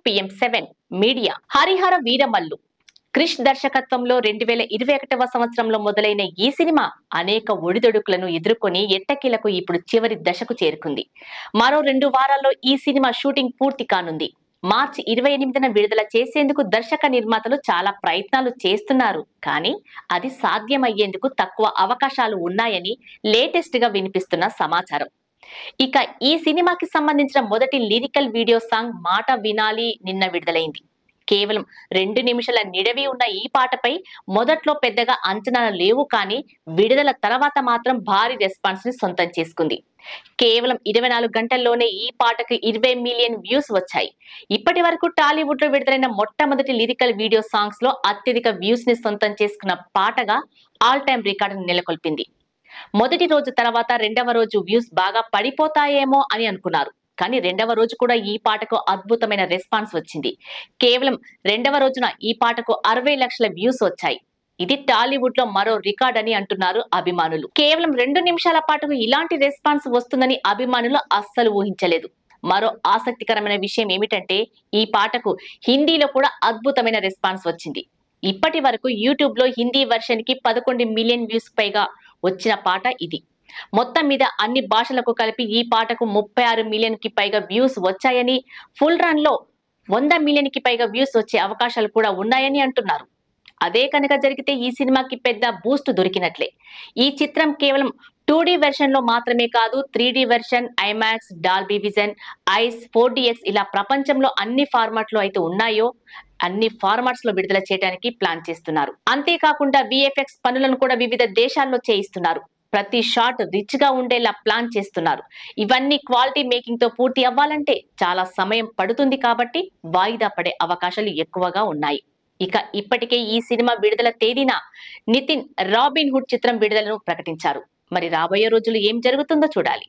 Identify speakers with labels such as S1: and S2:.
S1: PM7 media Harihara Veeramallu Krish దర్శకత్వంలో 2021వ సంవత్సరంలో మొదలైన ఈ సినిమా అనేక ఒడిదొడుకులను ఎదుర్కొని ఎట్టకేలకు ఇప్పుడు చివరి దశకు చేరుకుంది. మరో 2 వారాల్లో ఈ సినిమా షూటింగ్ పూర్తి కానుంది. మార్చి 28న విడుదల చేసేందుకు దర్శక నిర్మాతలు చాలా ప్రయత్నాలు చేస్తున్నారు. కానీ అది సాధ్యమయ్యేందుకు తక్కువ అవకాశాలు ఉన్నాయని లేటెస్ట్ గా వినిపిస్తున్న సమాచారం. ఇక ఈ సినిమాకి సంబంధించిన మొదటి లిరికల్ వీడియో సాంగ్ మాట వినాలి నిన్న విడుదలైంది. కేవలం 2 నిమిషాల నిడివి ఉన్న ఈ పాటపై మొదట్లో పెద్దగా అంచనాలు లేవు, కానీ విడుదల తర్వాత మాత్రం భారీ రెస్పాన్స్ ని సొంతం చేసుకుంది. కేవలం 24 గంటల్లోనే ఈ పాటకు 20 మిలియన్ వ్యూస్ వచ్చాయి. ఇప్పటి వరకు టాలీవుడ్ లో విడుదలైన మొట్టమొదటి లిరికల్ వీడియో సాంగ్స్ లో అత్యధిక వ్యూస్ ని సొంతం చేసుకున్న పాటగా ఆల్ టైమ్ రికార్డును నెలకొల్పింది. మొదటి రోజు తర్వాత రెండవ రోజు వ్యూస్ బాగా పడిపోతాయేమో అని అనుకున్నారు. కానీ రెండవ రోజు కూడా ఈ పాటకు అద్భుతమైన రెస్పాన్స్ వచ్చింది. కేవలం రెండవ రోజున ఈ పాటకు 60 లక్షల వ్యూస్ వచ్చాయి. ఇది టాలీవుడ్ లో మరో రికార్డ్ అని అంటున్నారు అభిమానులు. కేవలం 2 నిమిషాల పాటకు ఇలాంటి రెస్పాన్స్ వస్తుందని అభిమానులు అస్సలు ఊహించలేదు. మరో ఆసక్తికరమైన విషయం ఏమిటంటే ఈ పాటకు హిందీలో కూడా అద్భుతమైన రెస్పాన్స్ వచ్చింది. ఇప్పటి వరకు యూట్యూబ్ లో హిందీ వర్షన్ కి 11 మిలియన్ వ్యూస్ పైగా వచ్చిన పాట ఇది. మొత్తం మీద అన్ని భాషలకు కలిపి ఈ పాటకు 36 మిలియన్ కి పైగా వ్యూస్ వచ్చాయని, ఫుల్ రన్ లో 100 మిలియన్ కి పైగా వ్యూస్ వచ్చే అవకాశాలు కూడా ఉన్నాయని అంటున్నారు. అదే కనుక జరిగితే ఈ సినిమాకి పెద్ద బూస్ట్ దొరికినట్లే. ఈ చిత్రం కేవలం 2D వెర్షన్ లో మాత్రమే కాదు, 3D version, IMAX, Dolby vision, ice, 4DX ఇలా ప్రపంచంలో అన్ని ఫార్మాట్ లో అయితే ఉన్నాయో అన్ని ఫార్మాట్స్ లో విడుదల చేయడానికి ప్లాన్ చేస్తున్నారు. అంతేకాకుండా VFX పనులను కూడా వివిధ దేశాల్లో చేయిస్తున్నారు. ప్రతి షాట్ రిచ్ గా ఉండేలా ప్లాన్ చేస్తున్నారు. ఇవన్నీ క్వాలిటీ మేకింగ్ తో పూర్తి అవ్వాలంటే చాలా సమయం పడుతుంది, కాబట్టి వాయిదా పడే అవకాశాలు ఎక్కువగా ఉన్నాయి. ఇక ఇప్పటికే ఈ సినిమా విడుదల తేదీన నితిన్ రాబిన్ హుడ్ చిత్రం విడుదలను ప్రకటించారు. మరి రాబోయే రోజులు ఏం జరుగుతుందో చూడాలి.